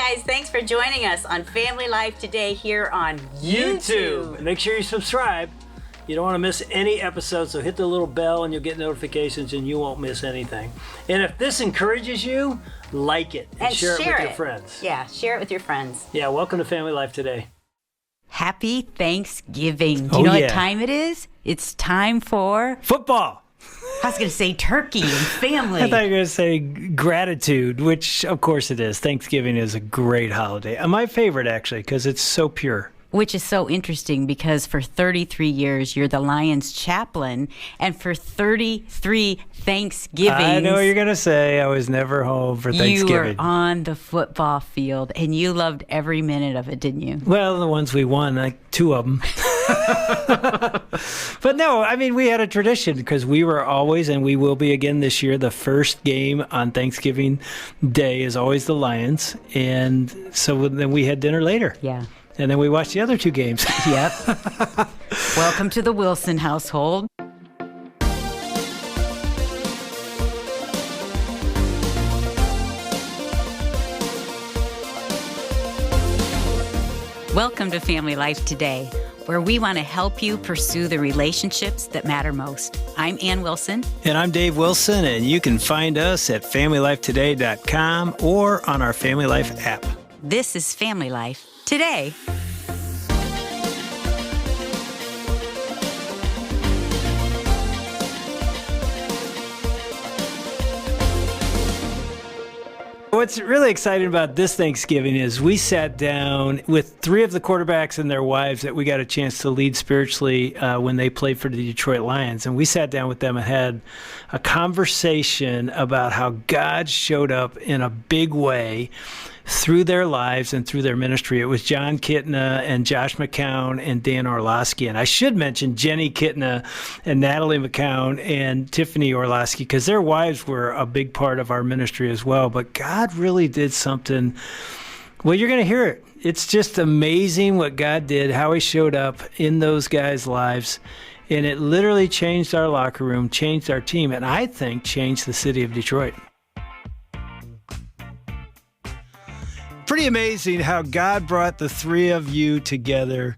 guys, thanks for joining us on Family Life today here on YouTube. Make sure you subscribe. You don't want to miss any episodes, so hit the little bell and you'll get notifications and you won't miss anything. And if this encourages you, like it and share it with your friends. Yeah, share it with your friends. Yeah, welcome to Family Life today. Happy Thanksgiving. Do you know what time it is? It's time for... football. I was going to say turkey and family. I thought you were going to say gratitude, which of course it is. Thanksgiving is a great holiday. My favorite, actually, because it's so pure. Which is so interesting because for 33 years, you're the Lions chaplain. And for 33 Thanksgivings... I know what you're going to say. I was never home for Thanksgiving. You were on the football field, and you loved every minute of it, didn't you? Well, the ones we won, like 2 of them. But no, I mean, we had a tradition because we were always, and we will be again this year, the first game on Thanksgiving Day is always the Lions. And so then we had dinner later. Yeah. And then we watched the other 2 games. Yep. Welcome to the Wilson household. Welcome to Family Life Today, where we want to help you pursue the relationships that matter most. I'm Ann Wilson. And I'm Dave Wilson, and you can find us at FamilyLifeToday.com or on our Family Life app. This is Family Life Today. What's really exciting about this Thanksgiving is we sat down with 3 of the quarterbacks and their wives that we got a chance to lead spiritually when they played for the Detroit Lions. And we sat down with them and had a conversation about how God showed up in a big way through their lives and through their ministry. It was Jon Kitna and Josh McCown and Dan Orlovsky. And I should mention Jenny Kitna and Natalie McCown and Tiffany Orlovsky because their wives were a big part of our ministry as well. But God really did something. Well, you're going to hear it. It's just amazing what God did, how he showed up in those guys' lives. And it literally changed our locker room, changed our team, and I think changed the city of Detroit. Pretty amazing how God brought the 3 of you together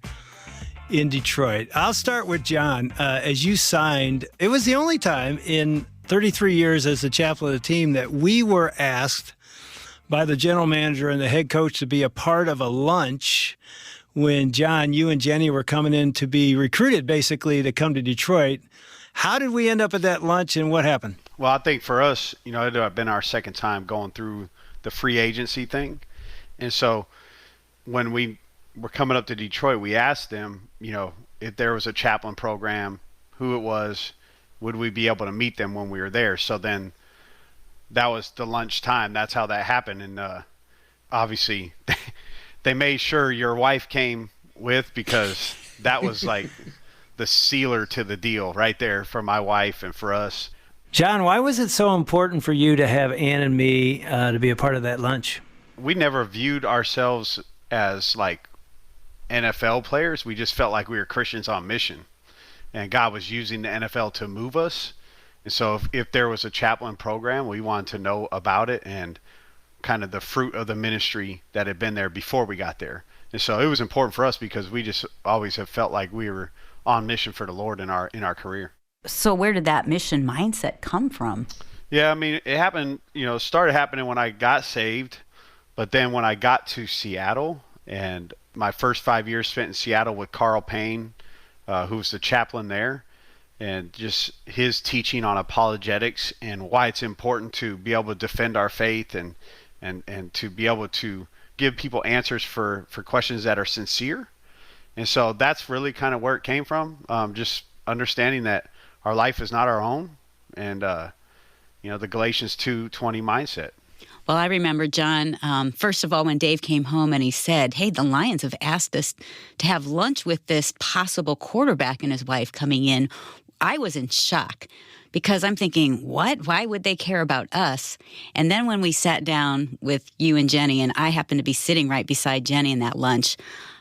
in Detroit. I'll start with John. As you signed, it was the only time in 33 years as the chaplain of the team that we were asked by the general manager and the head coach to be a part of a lunch when, John, you and Jenny were coming in to be recruited, basically, to come to Detroit. How did we end up at that lunch, and what happened? Well, I think for us, it had been our second time going through the free agency thing. And so when we were coming up to Detroit, we asked them, if there was a chaplain program, who it was, would we be able to meet them when we were there? So then that was the lunch time. That's how that happened. And obviously they made sure your wife came with because that was like the sealer to the deal right there for my wife and for us. John, why was it so important for you to have Ann and me to be a part of that lunch? We never viewed ourselves as like NFL players. We just felt like we were Christians on mission, and God was using the NFL to move us. And so if there was a chaplain program, we wanted to know about it and kind of the fruit of the ministry that had been there before we got there. And so it was important for us because we just always have felt like we were on mission for the Lord in our career. So where did that mission mindset come from? Yeah, I mean, it happened, started happening when I got saved. But then when I got to Seattle, and my first 5 years spent in Seattle with Carl Payne, who was the chaplain there, and just his teaching on apologetics and why it's important to be able to defend our faith and to be able to give people answers for questions that are sincere. And so that's really kind of where it came from, just understanding that our life is not our own, and the Galatians 2:20 mindset. Well, I remember, John, first of all, when Dave came home and he said, hey, the Lions have asked us to have lunch with this possible quarterback and his wife coming in, I was in shock because I'm thinking, what? Why would they care about us? And then when we sat down with you and Jenny, and I happened to be sitting right beside Jenny in that lunch,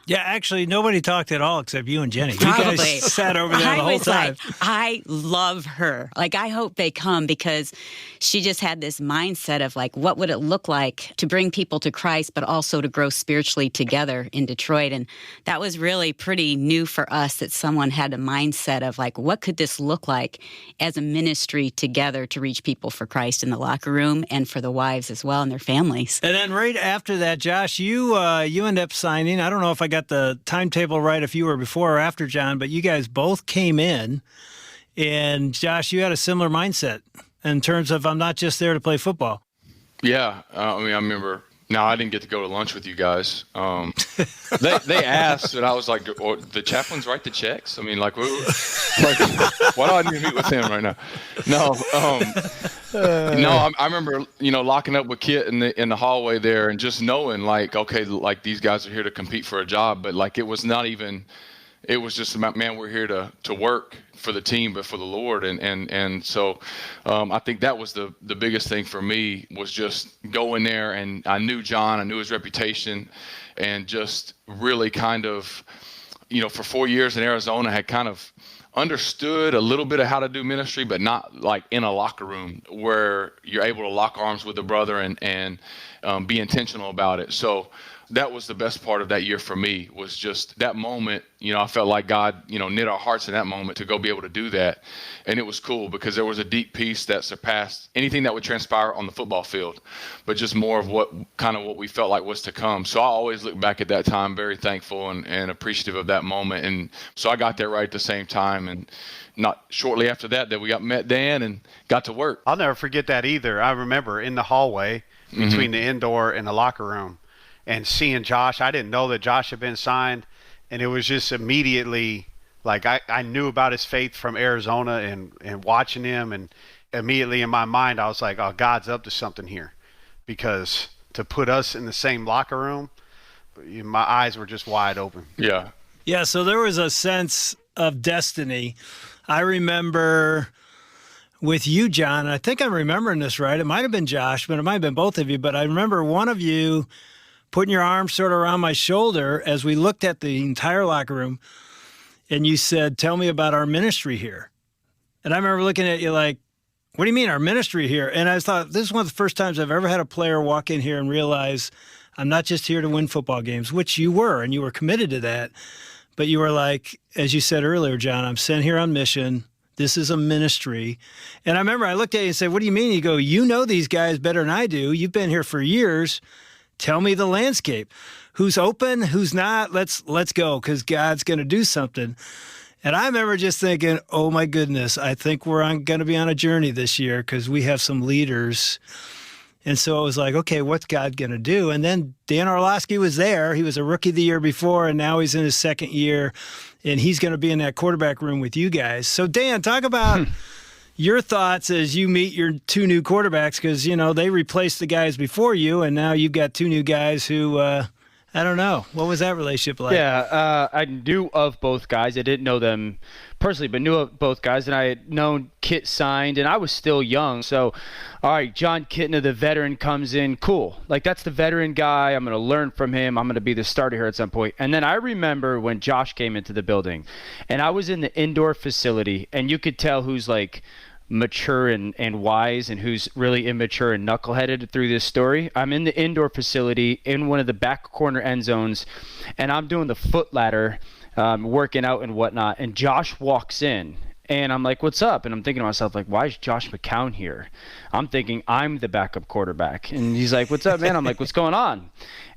Yeah, actually, nobody talked at all except you and Jenny. Probably. You guys sat over there the whole time. I love her. Like, I hope they come because she just had this mindset of, like, what would it look like to bring people to Christ, but also to grow spiritually together in Detroit. And that was really pretty new for us, that someone had a mindset of, like, what could this look like as a ministry together to reach people for Christ in the locker room and for the wives as well and their families. And then right after that, Josh, you end up signing. I don't know if I got the timetable right, if you were before or after John, but you guys both came in. And Josh, you had a similar mindset in terms of, I'm not just there to play football. Yeah. I remember. Now, I didn't get to go to lunch with you guys. They asked, and I was like, the chaplains write the checks? I mean, like why do I need to meet with him right now? No. I remember, locking up with Kit in the hallway there and just knowing, like, okay, like these guys are here to compete for a job. But, like, it was not even – it was just about, man, we're here to work for the team, but for the Lord. And so I think that was the biggest thing for me, was just going there. And I knew John, I knew his reputation, and just really kind of, for 4 years in Arizona, had kind of understood a little bit of how to do ministry, but not like in a locker room where you're able to lock arms with a brother and be intentional about it. So that was the best part of that year for me, was just that moment. I felt like God, knit our hearts in that moment to go be able to do that. And it was cool because there was a deep peace that surpassed anything that would transpire on the football field, but just more of what we felt like was to come. So I always look back at that time very thankful and appreciative of that moment. And so I got there right at the same time, and not shortly after that we met Dan and got to work. I'll never forget that either. I remember in the hallway between the indoor and the locker room, and seeing Josh. I didn't know that Josh had been signed, and it was just immediately like I knew about his faith from Arizona and watching him, and immediately in my mind I was like, oh, God's up to something here, because to put us in the same locker room, my eyes were just wide open. Yeah. Yeah, so there was a sense of destiny. I remember with you, John, I think I'm remembering this right. It might have been Josh, but it might have been both of you. But I remember one of you putting your arm sort of around my shoulder as we looked at the entire locker room, and you said, tell me about our ministry here. And I remember looking at you like, what do you mean our ministry here? And I thought, this is one of the first times I've ever had a player walk in here and realize I'm not just here to win football games, which you were, and you were committed to that. But you were like, as you said earlier, John, I'm sent here on mission. This is a ministry. And I remember I looked at you and said, what do you mean? You go, you know these guys better than I do. You've been here for years. Tell me the landscape. Who's open? Who's not? Let's go, because God's going to do something. And I remember just thinking, oh, my goodness, I think we're going to be on a journey this year because we have some leaders. And so I was like, okay, what's God going to do? And then Dan Orlovsky was there. He was a rookie the year before, and now he's in his second year, and he's going to be in that quarterback room with you guys. So, Dan, talk about your thoughts as you meet your two new quarterbacks, because, they replaced the guys before you, and now you've got two new guys who, I don't know. What was that relationship like? Yeah, I knew of both guys. I didn't know them personally, but knew of both guys, and I had known Kit signed, and I was still young. So, all right, Jon Kitna, the veteran, comes in. Cool. Like, that's the veteran guy. I'm going to learn from him. I'm going to be the starter here at some point. And then I remember when Josh came into the building, and I was in the indoor facility, and you could tell who's, like, mature and wise and who's really immature and knuckleheaded through this story. I'm in the indoor facility in one of the back corner end zones, and I'm doing the foot ladder, working out and whatnot, and Josh walks in, and I'm like, what's up? And I'm thinking to myself, like, why is Josh McCown here? I'm thinking I'm the backup quarterback. And he's like, what's up, man? I'm like, what's going on?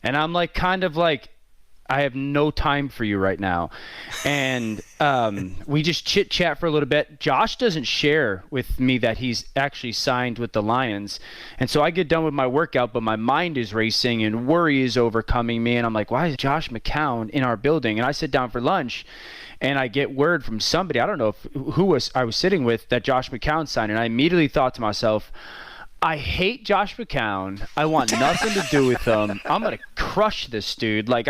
And I'm like, kind of like, I have no time for you right now. And we just chit chat for a little bit. Josh doesn't share with me that he's actually signed with the Lions. And so I get done with my workout, but my mind is racing and worry is overcoming me. And I'm like, why is Josh McCown in our building? And I sit down for lunch, and I get word from somebody, I don't know who I was sitting with, that Josh McCown signed. And I immediately thought to myself, I hate Josh McCown. I want nothing to do with him. I'm going to crush this dude. Like,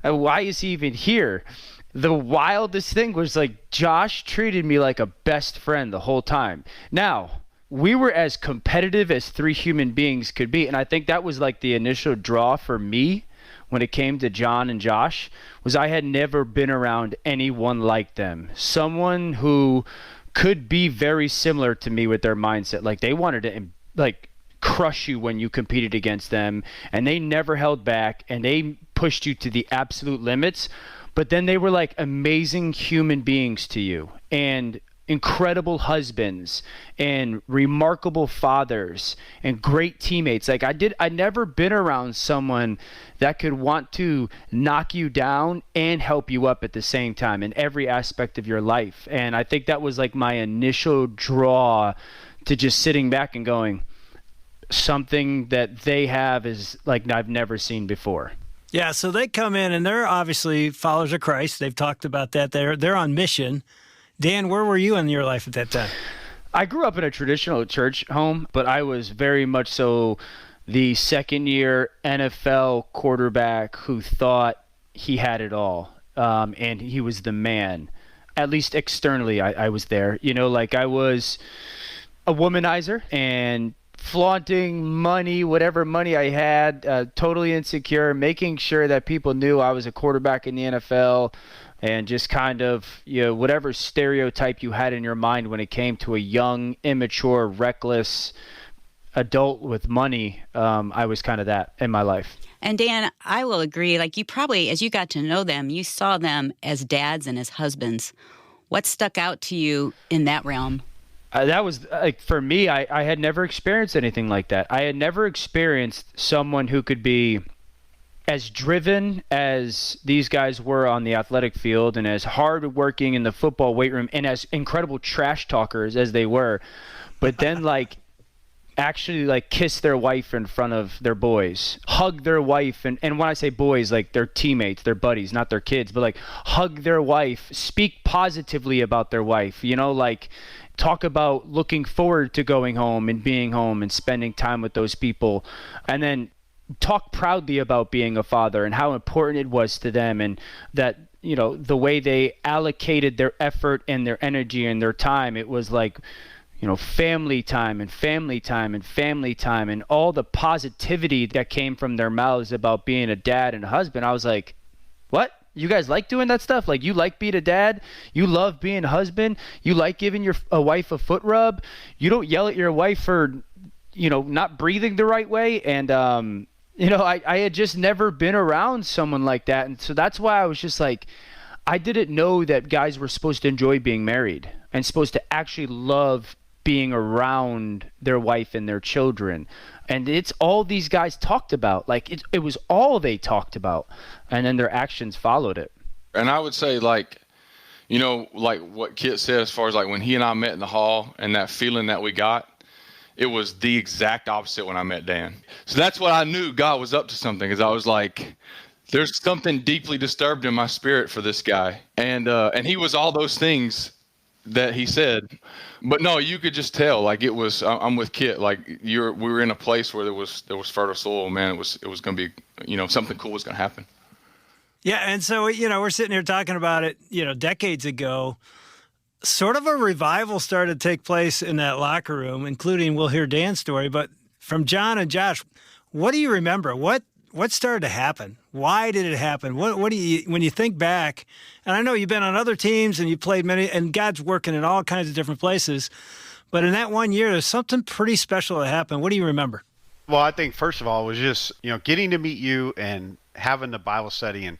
why is he even here? The wildest thing was, like, Josh treated me like a best friend the whole time. Now, we were as competitive as three human beings could be, and I think that was, like, the initial draw for me when it came to Jon and Josh was I had never been around anyone like them. Someone who could be very similar to me with their mindset. Like they wanted to crush you when you competed against them, and they never held back, and they pushed you to the absolute limits. But then they were like amazing human beings to you, and incredible husbands and remarkable fathers and great teammates. Like I'd never been around someone that could want to knock you down and help you up at the same time in every aspect of your life. And I think that was like my initial draw to just sitting back and going, something that they have is like I've never seen before. Yeah, so they come in and they're obviously followers of Christ. They've talked about that. They're on mission. Dan, where were you in your life at that time? I grew up in a traditional church home, but I was very much so the second-year NFL quarterback who thought he had it all, and he was the man. At least externally, I was there. You know, like I was a womanizer and flaunting money, whatever money I had, totally insecure, making sure that people knew I was a quarterback in the NFL. And just kind of, you know, whatever stereotype you had in your mind when it came to a young, immature, reckless adult with money, I was kind of that in my life. And Dan, I will agree. Like you probably, as you got to know them, you saw them as dads and as husbands. What stuck out to you in that realm? That was, like, for me, I had never experienced anything like that. I had never experienced someone who could be as driven as these guys were on the athletic field and as hard working in the football weight room and as incredible trash talkers as they were, but then like actually like kiss their wife in front of their boys, hug their wife. And when I say boys, like their teammates, their buddies, not their kids, but like hug their wife, speak positively about their wife, you know, like talk about looking forward to going home and being home and spending time with those people. And then talk proudly about being a father and how important it was to them, and that, you know, the way they allocated their effort and their energy and their time, it was like, you know, family time and family time and family time, and all the positivity that came from their mouths about being a dad and a husband. I was like, what? You guys like doing that stuff? Like, you like being a dad? You love being a husband? You like giving a wife a foot rub? You don't yell at your wife for, you know, not breathing the right way? And, you know, I had just never been around someone like that. And so that's why I was just like, I didn't know that guys were supposed to enjoy being married and supposed to actually love being around their wife and their children. And it's all these guys talked about. Like, it was all they talked about. And then their actions followed it. And I would say, like, you know, like what Kit said, as far as like when he and I met in the hall and that feeling that we got, it was the exact opposite when I met Dan. So that's what I knew God was up to something, because I was like, there's something deeply disturbed in my spirit for this guy. And he was all those things that he said. But no, you could just tell, like, it was, I'm with Kit, like we were in a place where there was fertile soil, man. It was going to be, you know, something cool was going to happen. Yeah, and so, you know, we're sitting here talking about it, you know, decades ago. Sort of a revival started to take place in that locker room, including, we'll hear Dan's story, but from Jon and Josh, what do you remember? What started to happen? Why did it happen? What do you, when you think back, and I know you've been on other teams and you played many, and God's working in all kinds of different places, but in that one year, there's something pretty special that happened. What do you remember? Well, I think first of all, it was just, you know, getting to meet you and having the Bible study and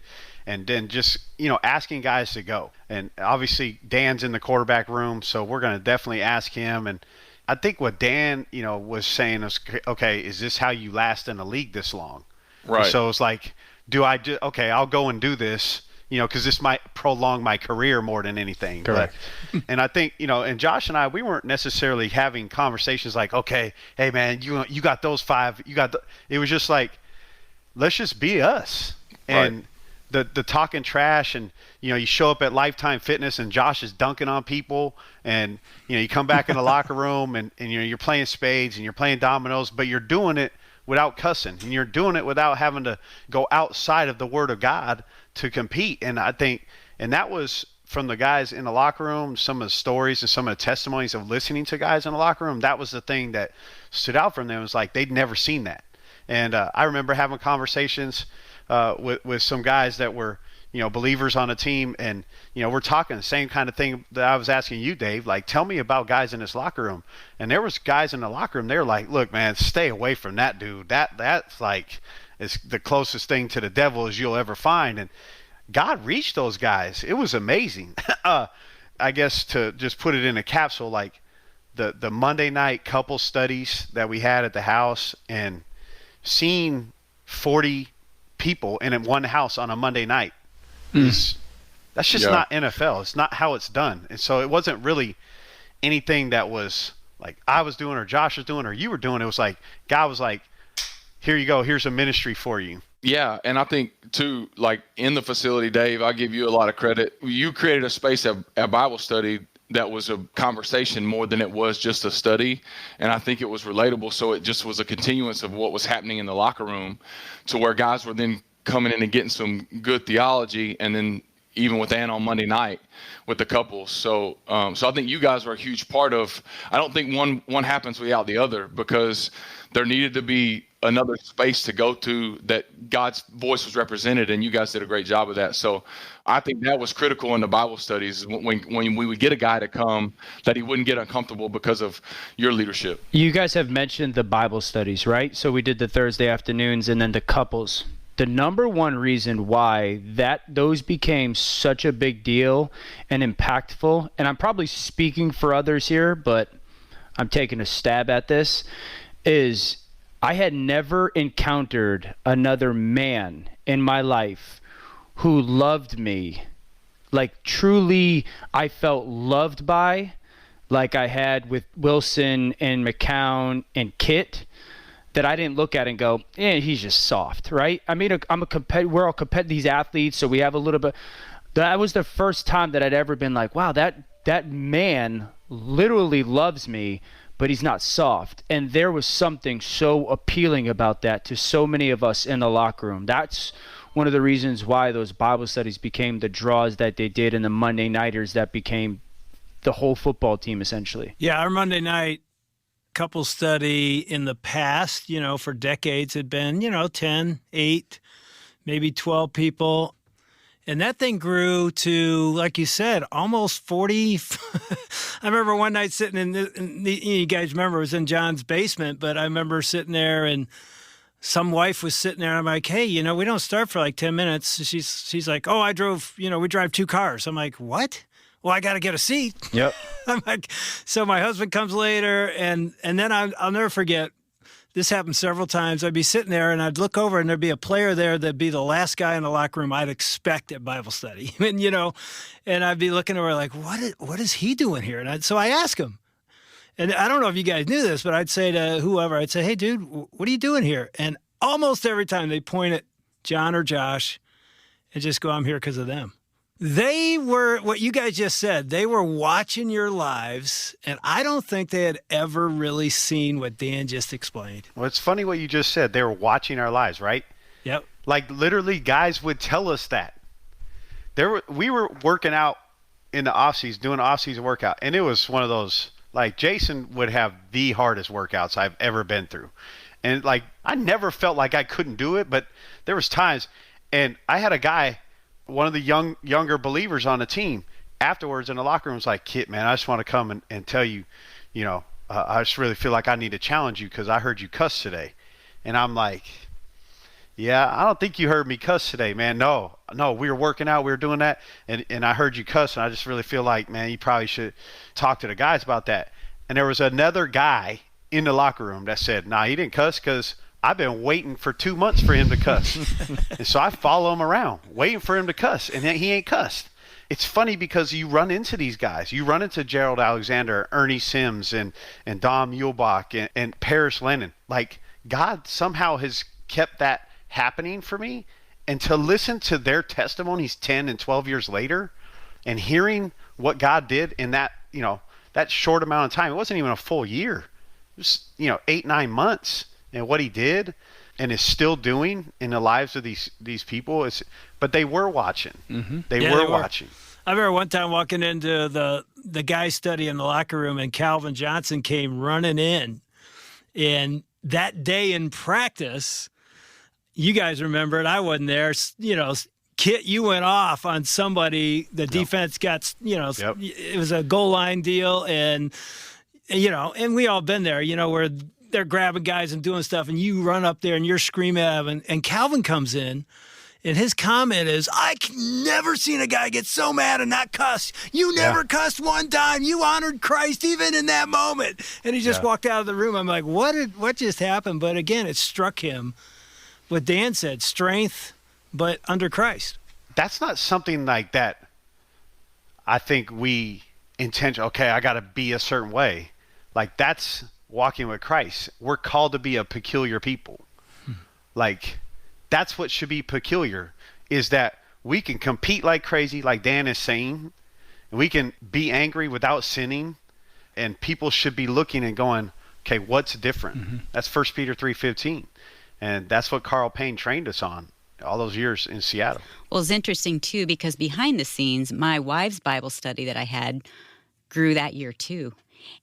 then just, you know, asking guys to go. And obviously Dan's in the quarterback room, so we're going to definitely ask him. And I think what Dan, you know, was saying is, okay, is this how you last in the league this long? Right. And so it's like, okay, I'll go and do this, you know, because this might prolong my career more than anything. Correct. But, and I think, you know, and Josh and I, we weren't necessarily having conversations like, okay, hey man, you got those five, it was just like, let's just be us. And right. The talking trash, and, you know, you show up at Lifetime Fitness and Josh is dunking on people, and, you know, you come back in the locker room and you know, you're playing spades and you're playing dominoes, but you're doing it without cussing, and you're doing it without having to go outside of the Word of God to compete. And I think, and that was from the guys in the locker room, some of the stories and some of the testimonies of listening to guys in the locker room, that was the thing that stood out from them. It was like they'd never seen that. And I remember having conversations with some guys that were, believers on a team, and we're talking the same kind of thing that I was asking you, Dave. Like, tell me about guys in this locker room. And there was guys in the locker room. They're like, look, man, stay away from that dude. That's like, it's the closest thing to the devil as you'll ever find. And God reached those guys. It was amazing. I guess to just put it in a capsule, like the Monday night couple studies that we had at the house, and seeing 40 people in one house on a Monday night, that's just not NFL. It's not how it's done. And so it wasn't really anything that was like I was doing or Josh was doing or you were doing. It was like God was like, here you go. Here's a ministry for you. Yeah, and I think, too, like in the facility, Dave, I'll give you a lot of credit. You created a space at Bible study that was a conversation more than it was just a study, and I think it was relatable, so it just was a continuance of what was happening in the locker room, to where guys were then coming in and getting some good theology, and then even with Ann on Monday night with the couples. So I think you guys are a huge part of. I don't think one happens without the other, because there needed to be another space to go to that God's voice was represented, and you guys did a great job of that. So I think that was critical in the Bible studies, when we would get a guy to come, that he wouldn't get uncomfortable because of your leadership. You guys have mentioned the Bible studies, right? So we did the Thursday afternoons and then the couples. The number one reason why those became such a big deal and impactful, and I'm probably speaking for others here, but I'm taking a stab at this, is I had never encountered another man in my life who loved me, like truly I felt loved by, like I had with Wilson and McCown and Kit, that I didn't look at and go, he's just soft, right? I mean, we're all these athletes, so we have a little bit. That was the first time that I'd ever been like, wow, that man literally loves me, but he's not soft. And there was something so appealing about that to so many of us in the locker room. That's one of the reasons why those Bible studies became the draws that they did, and the Monday nighters that became the whole football team, essentially. Yeah, our Monday night couple study in the past, for decades had been, 10, 8, maybe 12 people. And that thing grew to, like you said, almost 40. I remember one night sitting you guys remember, it was in John's basement, but I remember sitting there and some wife was sitting there. And I'm like, hey, we don't start for like 10 minutes. She's like, oh, we drive 2 cars. I'm like, what? Well, I got to get a seat. Yep. I'm like, so my husband comes later, and then I'll never forget, this happened several times. I'd be sitting there, and I'd look over, and there'd be a player there that'd be the last guy in the locker room I'd expect at Bible study. And I'd be looking over like, what is he doing here? And so I ask him. And I don't know if you guys knew this, but I'd say to whoever, I'd say, hey, dude, what are you doing here? And almost every time they point at John or Josh and just go, I'm here because of them. They were, what you guys just said, they were watching your lives, and I don't think they had ever really seen what Dan just explained. Well, it's funny what you just said. They were watching our lives, right? Yep. Like, literally, guys would tell us that. We were working out in the off-season, doing an off-season workout, and it was one of those, like, Jason would have the hardest workouts I've ever been through. And, like, I never felt like I couldn't do it, but there was times, and I had a guy, one of the younger believers on the team, afterwards in the locker room was like, Kit, man, I just want to come and tell you, I just really feel like I need to challenge you because I heard you cuss today. And I'm like, yeah, I don't think you heard me cuss today, man. No, we were working out, we were doing that, and I heard you cuss, and I just really feel like, man, you probably should talk to the guys about that. And there was another guy in the locker room that said, nah, he didn't cuss because I've been waiting for 2 months for him to cuss. And so I follow him around, waiting for him to cuss, and he ain't cussed. It's funny because you run into these guys. You run into Gerald Alexander, Ernie Sims, and Dom Muehlbach, and Paris Lennon. Like, God somehow has kept that happening for me. And to listen to their testimonies 10 and 12 years later and hearing what God did in that, that short amount of time, it wasn't even a full year. It was, 8, 9 months. And what he did and is still doing in the lives of these people but they were watching. Mm-hmm. They were watching. I remember one time walking into the guys' study in the locker room, and Calvin Johnson came running in. And that day in practice, you guys remember it. I wasn't there. Kit, you went off on somebody. The defense got, it was a goal line deal. And, and we all been there, where they're grabbing guys and doing stuff. And you run up there and you're screaming at him. And Calvin comes in. And his comment is, I never seen a guy get so mad and not cuss. You never cussed one time. You honored Christ even in that moment. And he just walked out of the room. I'm like, what just happened? But again, it struck him. What Dan said, strength, but under Christ. That's not something like that. I think we okay, I got to be a certain way. Like, that's walking with Christ. We're called to be a peculiar people. That's what should be peculiar, is that we can compete like crazy, like Dan is saying, and we can be angry without sinning, and people should be looking and going, okay, what's different? Mm-hmm. That's 1 Peter 3:15, and that's what Carl Payne trained us on all those years in Seattle. Well, it's interesting, too, because behind the scenes, my wife's Bible study that I had grew that year, too.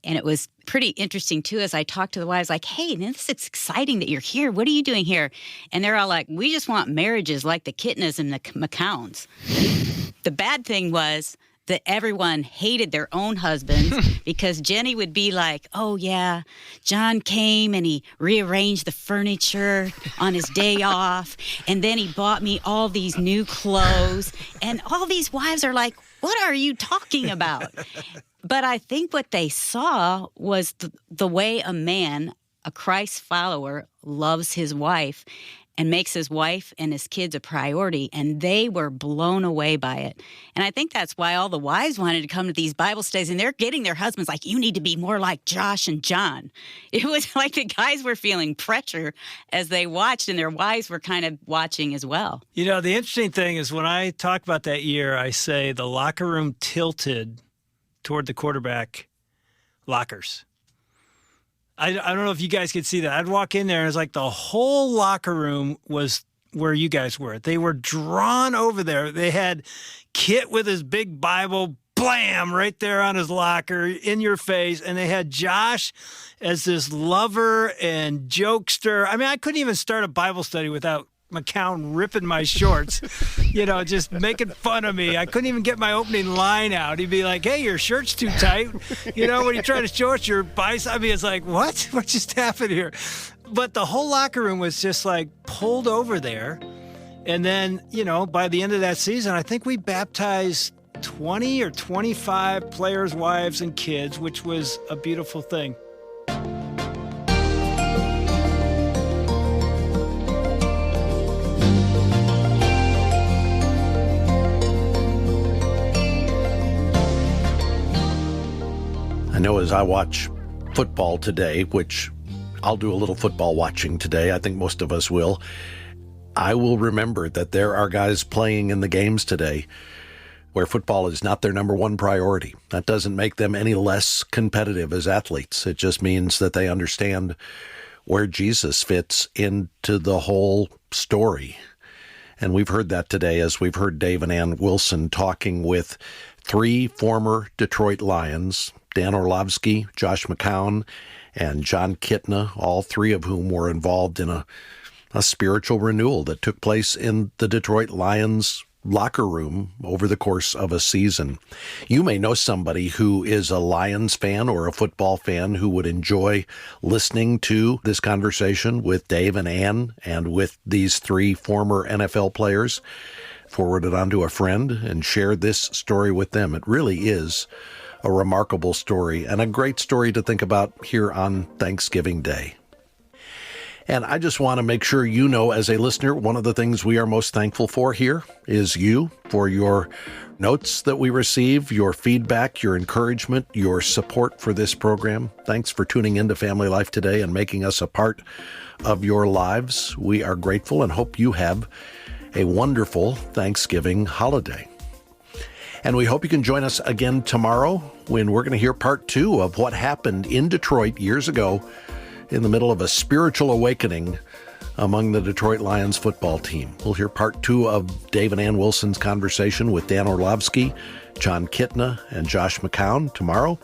And it was pretty interesting, too, as I talked to the wives, like, hey, man, it's exciting that you're here. What are you doing here? And they're all like, we just want marriages like the Kitnas and the McCowns. The bad thing was that everyone hated their own husbands because Jenny would be like, oh, yeah, Jon came and he rearranged the furniture on his day off. And then he bought me all these new clothes. And all these wives are like, what are you talking about? But I think what they saw was the way a man, a Christ follower, loves his wife and makes his wife and his kids a priority, and they were blown away by it. And I think that's why all the wives wanted to come to these Bible studies, and they're getting their husbands like, you need to be more like Josh and Jon. It was like the guys were feeling pressure as they watched, and their wives were kind of watching as well. The interesting thing is when I talk about that year, I say the locker room tilted toward the quarterback lockers. I don't know if you guys could see that. I'd walk in there and it's like the whole locker room was where you guys were. They were drawn over there. They had Kit with his big Bible, blam, right there on his locker, in your face. And they had Josh as this lover and jokester. I mean, I couldn't even start a Bible study without McCown ripping my shorts, just making fun of me. I couldn't even get my opening line out. He'd be like, hey, your shirt's too tight. When you try to show us your bicep, I mean, it's like, what? What just happened here? But the whole locker room was just like pulled over there. And then, by the end of that season, I think we baptized 20 or 25 players' wives and kids, which was a beautiful thing. I know as I watch football today, which I'll do a little football watching today, I think most of us will, I will remember that there are guys playing in the games today where football is not their number one priority. That doesn't make them any less competitive as athletes. It just means that they understand where Jesus fits into the whole story. And we've heard that today as we've heard Dave and Ann Wilson talking with 3 former Detroit Lions, Dan Orlovsky, Josh McCown, and Jon Kitna, all 3 of whom were involved in a spiritual renewal that took place in the Detroit Lions locker room over the course of a season. You may know somebody who is a Lions fan or a football fan who would enjoy listening to this conversation with Dave and Ann and with these 3 former NFL players. Forward it on to a friend and share this story with them. It really is a remarkable story and a great story to think about here on Thanksgiving Day. And I just want to make sure you know, as a listener, one of the things we are most thankful for here is you, for your notes that we receive, your feedback, your encouragement, your support for this program. Thanks for tuning into Family Life today and making us a part of your lives. We are grateful and hope you have a wonderful Thanksgiving holiday. And we hope you can join us again tomorrow when we're going to hear part 2 of what happened in Detroit years ago in the middle of a spiritual awakening among the Detroit Lions football team. We'll hear part 2 of Dave and Ann Wilson's conversation with Dan Orlovsky, Jon Kitna, and Josh McCown tomorrow.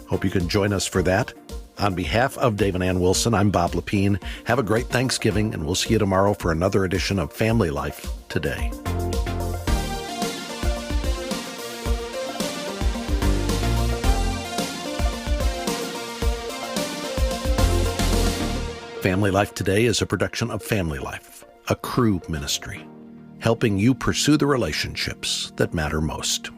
Hope you can join us for that. On behalf of Dave and Ann Wilson, I'm Bob Lepine. Have a great Thanksgiving, and we'll see you tomorrow for another edition of Family Life Today. Family Life Today is a production of Family Life, a Crew ministry, helping you pursue the relationships that matter most.